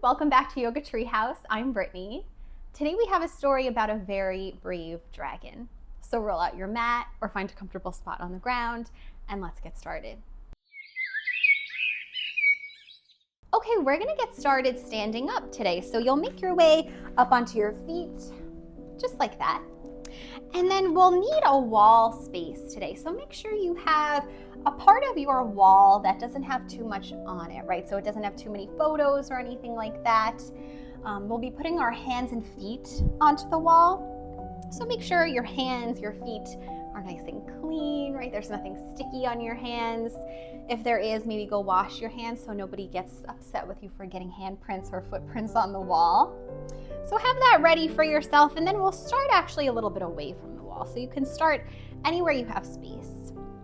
welcome back to Yoga Treehouse. I'm Brittany. Today we have a story about a very brave dragon. So roll out your mat or find a comfortable spot on the ground and let's get started. Okay, we're gonna get started standing up today. So you'll make your way up onto your feet, just like that. And then we'll need a wall space today. So make sure you have a part of your wall that doesn't have too much on it, right? So it doesn't have too many photos or anything like that. We'll be putting our hands and feet onto the wall. So make sure your hands, your feet are nice and clean, right? There's nothing sticky on your hands. If there is, maybe go wash your hands so nobody gets upset with you for getting handprints or footprints on the wall. So have that ready for yourself, and then we'll start actually a little bit away from the wall. So you can start anywhere you have space.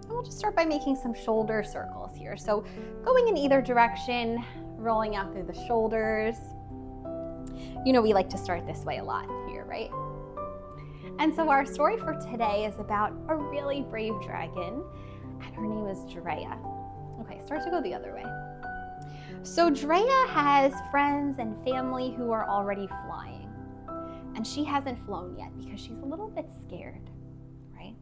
And we'll just start by making some shoulder circles here. So going in either direction, rolling out through the shoulders. You know we like to start this way a lot here, right? And so our story for today is about a really brave dragon, and her name is Drea. Okay, start to go the other way. So Drea has friends and family who are already flying, and she hasn't flown yet because she's a little bit scared, right?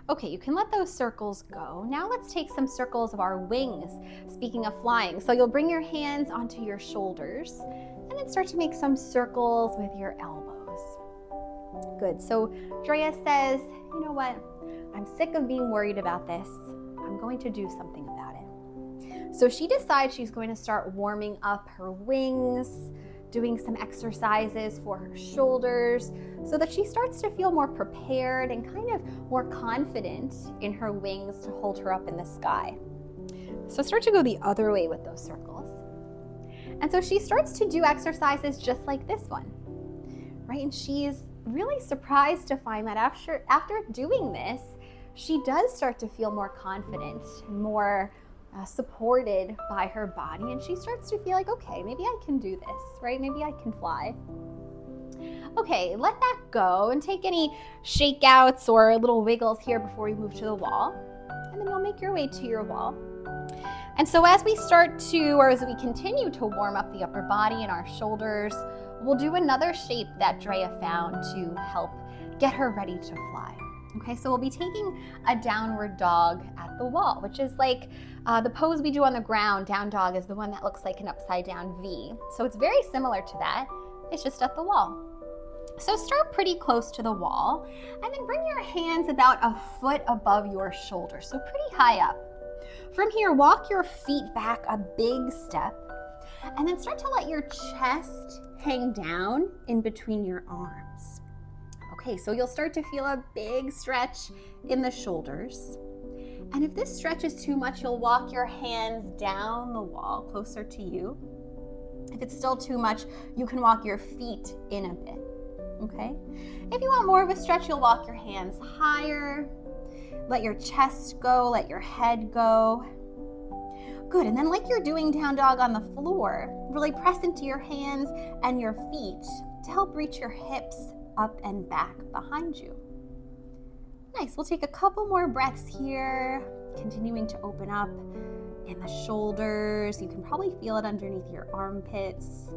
Okay, you can let those circles go. Now let's take some circles of our wings, speaking of flying. So you'll bring your hands onto your shoulders and then start to make some circles with your elbows. Good, so Drea says, you know what? I'm sick of being worried about this. I'm going to do something about it. So she decides she's going to start warming up her wings, doing some exercises for her shoulders so that she starts to feel more prepared and kind of more confident in her wings to hold her up in the sky. So start to go the other way with those circles. And so she starts to do exercises just like this one, right? And she's really surprised to find that after doing this, she does start to feel more confident, more supported by her body, and she starts to feel like, okay, maybe I can do this, right? Maybe I can fly. Okay, let that go and take any shakeouts or little wiggles here before we move to the wall, and then you'll make your way to your wall. And so as we continue to warm up the upper body and our shoulders, we'll do another shape that Drea found to help get her ready to fly. Okay, so we'll be taking a downward dog at the wall, which is like the pose we do on the ground. Down dog is the one that looks like an upside down V. So it's very similar to that. It's just at the wall. So start pretty close to the wall and then bring your hands about a foot above your shoulder. So pretty high up. From here, walk your feet back a big step and then start to let your chest hang down in between your arms. Okay, so you'll start to feel a big stretch in the shoulders. And if this stretch is too much, you'll walk your hands down the wall closer to you. If it's still too much, you can walk your feet in a bit, okay? If you want more of a stretch, you'll walk your hands higher. Let your chest go, let your head go. Good, and then like you're doing down dog on the floor, really press into your hands and your feet to help reach your hips up and back behind you. Nice, we'll take a couple more breaths here, continuing to open up in the shoulders. You can probably feel it underneath your armpits,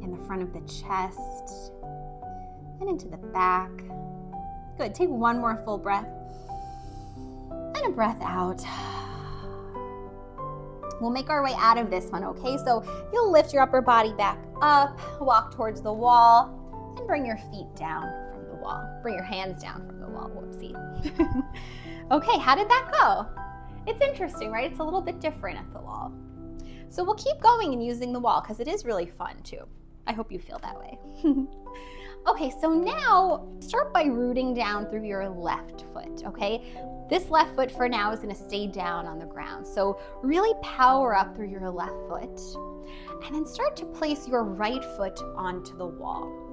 in the front of the chest, and into the back. Good, take one more full breath, and a breath out. We'll make our way out of this one, okay? So you'll lift your upper body back up, walk towards the wall, and bring your feet down from the wall. Bring your hands down from the wall, whoopsie. Okay, how did that go? It's interesting, right? It's a little bit different at the wall. So we'll keep going and using the wall because it is really fun too. I hope you feel that way. Okay, so now start by rooting down through your left foot, okay? This left foot for now is gonna stay down on the ground. So really power up through your left foot and then start to place your right foot onto the wall.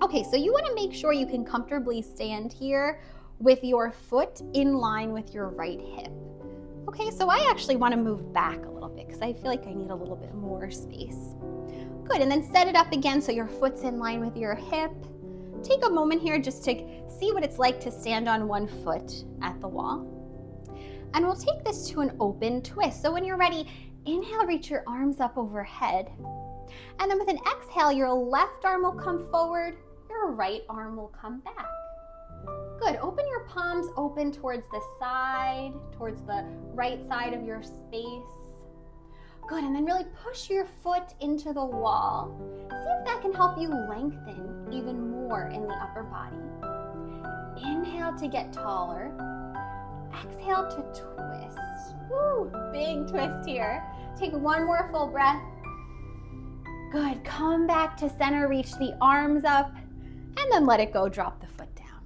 Okay, so you wanna make sure you can comfortably stand here with your foot in line with your right hip. Okay, so I actually wanna move back a little bit because I feel like I need a little bit more space. Good, and then set it up again so your foot's in line with your hip. Take a moment here just to see what it's like to stand on one foot at the wall. And we'll take this to an open twist. So when you're ready, Inhale, reach your arms up overhead. And then with an exhale, your left arm will come forward, your right arm will come back. Good, open your palms open towards the side, towards the right side of your space. Good, and then really push your foot into the wall. See if that can help you lengthen even more in the upper body. Inhale to get taller. Exhale to twist. Woo, big twist here. Take one more full breath. Good, come back to center, reach the arms up, and then let it go, drop the foot down.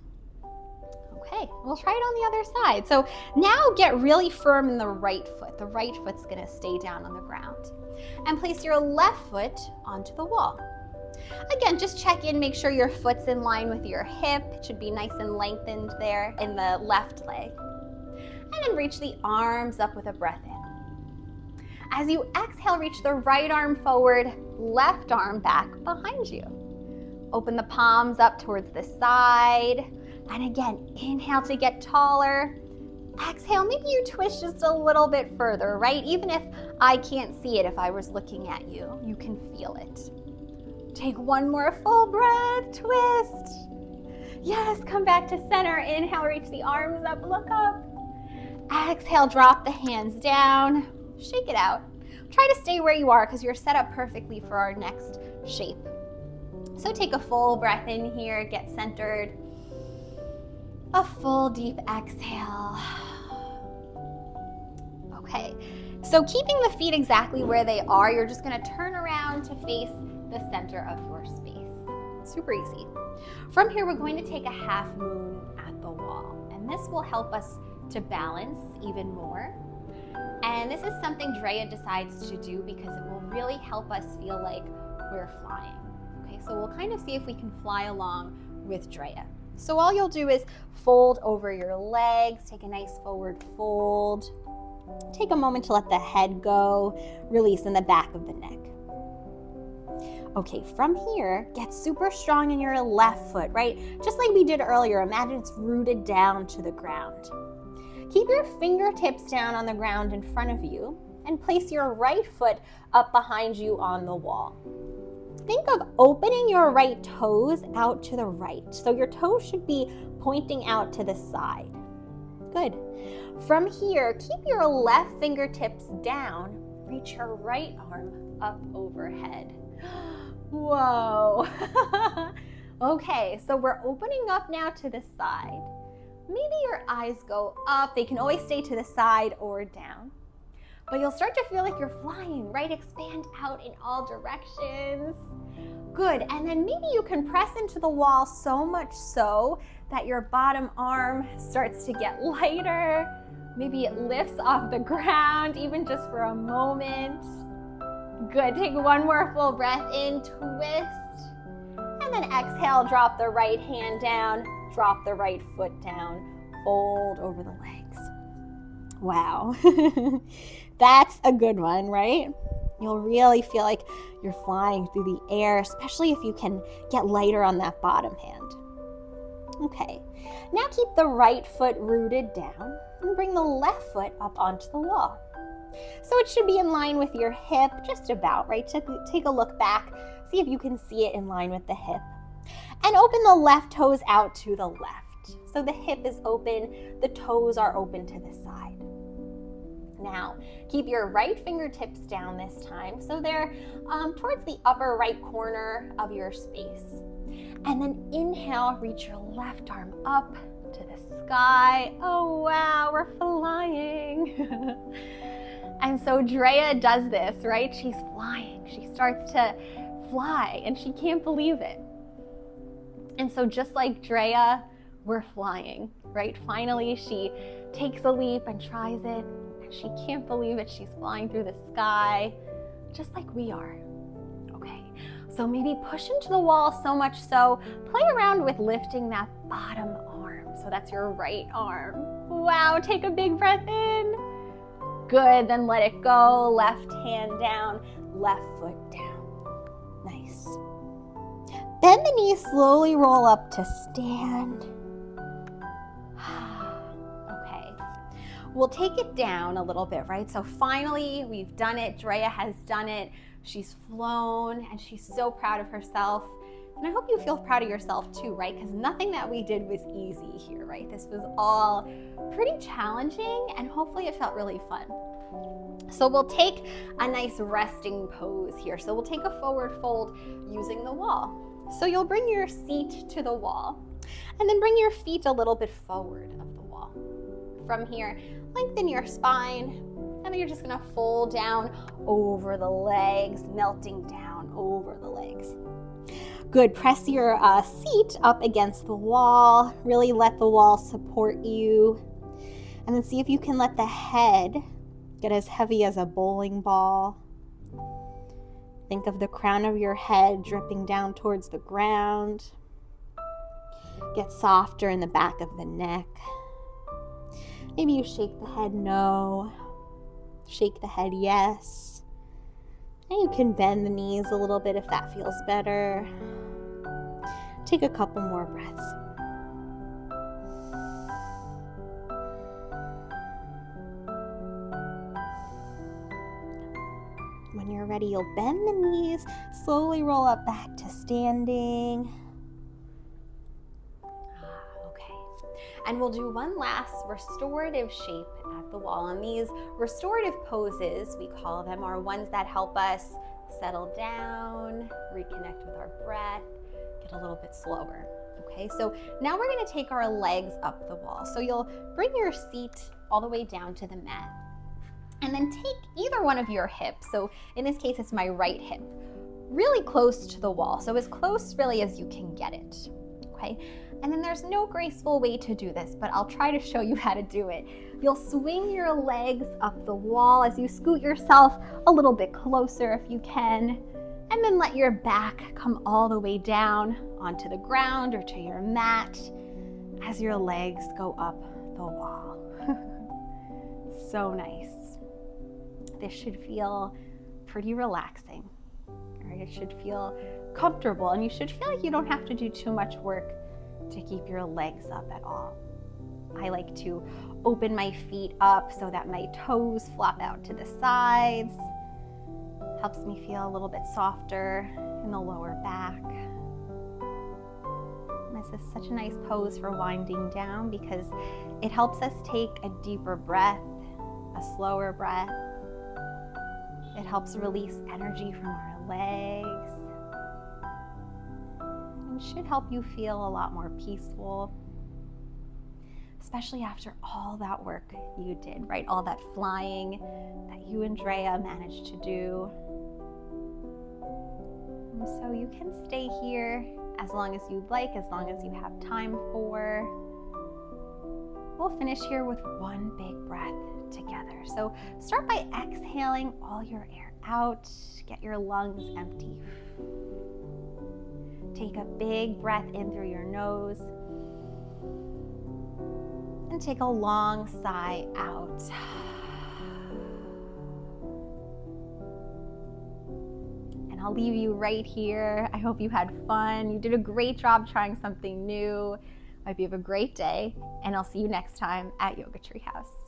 Okay, we'll try it on the other side. So now get really firm in the right foot. The right foot's gonna stay down on the ground. And place your left foot onto the wall. Again, just check in, make sure your foot's in line with your hip. It should be nice and lengthened there in the left leg. And then reach the arms up with a breath in. As you exhale, reach the right arm forward, left arm back behind you. Open the palms up towards the side. And again, inhale to get taller. Exhale, maybe you twist just a little bit further, right? Even if I can't see it, if I was looking at you, you can feel it. Take one more full breath, twist. Yes, come back to center. Inhale, reach the arms up, look up. Exhale, drop the hands down, shake it out. Try to stay where you are because you're set up perfectly for our next shape. So take a full breath in here, get centered. A full deep exhale. Okay, so keeping the feet exactly where they are, you're just gonna turn around to face the center of your space. Super easy. From here, we're going to take a half moon at the wall, and this will help us to balance even more. And this is something Drea decides to do because it will really help us feel like we're flying. Okay, so we'll kind of see if we can fly along with Drea. So all you'll do is fold over your legs, take a nice forward fold. Take a moment to let the head go, release in the back of the neck. Okay, from here, get super strong in your left foot, right? Just like we did earlier, imagine it's rooted down to the ground. Keep your fingertips down on the ground in front of you and place your right foot up behind you on the wall. Think of opening your right toes out to the right. So your toes should be pointing out to the side. Good. From here, keep your left fingertips down. Reach your right arm up overhead. Whoa. Okay, so we're opening up now to the side. Maybe your eyes go up. They can always stay to the side or down. But you'll start to feel like you're flying, right? Expand out in all directions. Good, and then maybe you can press into the wall so much so that your bottom arm starts to get lighter. Maybe it lifts off the ground, even just for a moment. Good, take one more full breath in, twist. And then exhale, drop the right hand down, drop the right foot down, fold over the legs. Wow. That's a good one, right? You'll really feel like you're flying through the air, especially if you can get lighter on that bottom hand. Okay, now keep the right foot rooted down and bring the left foot up onto the wall. So it should be in line with your hip, just about, right? Take a look back, see if you can see it in line with the hip. And open the left toes out to the left. So the hip is open, the toes are open to the side. Now, keep your right fingertips down this time so they're towards the upper right corner of your space. And then inhale, reach your left arm up to the sky. Oh wow, we're flying. And so Drea does this, right? She's flying. She starts to fly and she can't believe it. And so just like Drea, we're flying, right? Finally, she takes a leap and tries it. She can't believe it. She's flying through the sky, just like we are. Okay, so maybe push into the wall so much so, play around with lifting that bottom arm. So that's your right arm. Wow, take a big breath in. Good, then let it go. Left hand down, left foot down. Nice. Bend the knees, slowly roll up to stand. we'll take it down a little bit, right? So finally, we've done it. Drea has done it. She's flown and she's so proud of herself. And I hope you feel proud of yourself too, right? Because nothing that we did was easy here, right? This was all pretty challenging and hopefully it felt really fun. So we'll take a nice resting pose here. So we'll take a forward fold using the wall. So you'll bring your seat to the wall and then bring your feet a little bit forward of the wall. From here, lengthen your spine, and then you're just gonna fold down over the legs, melting down over the legs. Good, press your seat up against the wall. Really let the wall support you. And then see if you can let the head get as heavy as a bowling ball. Think of the crown of your head dripping down towards the ground. Get softer in the back of the neck. Maybe you shake the head no. Shake the head yes. And you can bend the knees a little bit if that feels better. Take a couple more breaths. When you're ready, you'll bend the knees, slowly roll up back to standing. And we'll do one last restorative shape at the wall. And these restorative poses, we call them, are ones that help us settle down, reconnect with our breath, get a little bit slower. Okay, so now we're gonna take our legs up the wall. So you'll bring your seat all the way down to the mat and then take either one of your hips. So in this case, it's my right hip, really close to the wall. So as close really as you can get it, okay? And then there's no graceful way to do this, but I'll try to show you how to do it. You'll swing your legs up the wall as you scoot yourself a little bit closer if you can, and then let your back come all the way down onto the ground or to your mat as your legs go up the wall. So nice. This should feel pretty relaxing, right? It should feel comfortable, and you should feel like you don't have to do too much work to keep your legs up at all. I like to open my feet up so that my toes flop out to the sides. Helps me feel a little bit softer in the lower back. This is such a nice pose for winding down because it helps us take a deeper breath, a slower breath. It helps release energy from our legs. Should help you feel a lot more peaceful, especially after all that work you did, right? All that flying that you and Drea managed to do. And so you can stay here as long as you'd like, as long as you have time for. We'll finish here with one big breath together. So start by exhaling all your air out. Get your lungs empty. Take a big breath in through your nose and take a long sigh out. And I'll leave you right here. I hope you had fun. You did a great job trying something new. I hope you have a great day, and I'll see you next time at Yoga Treehouse.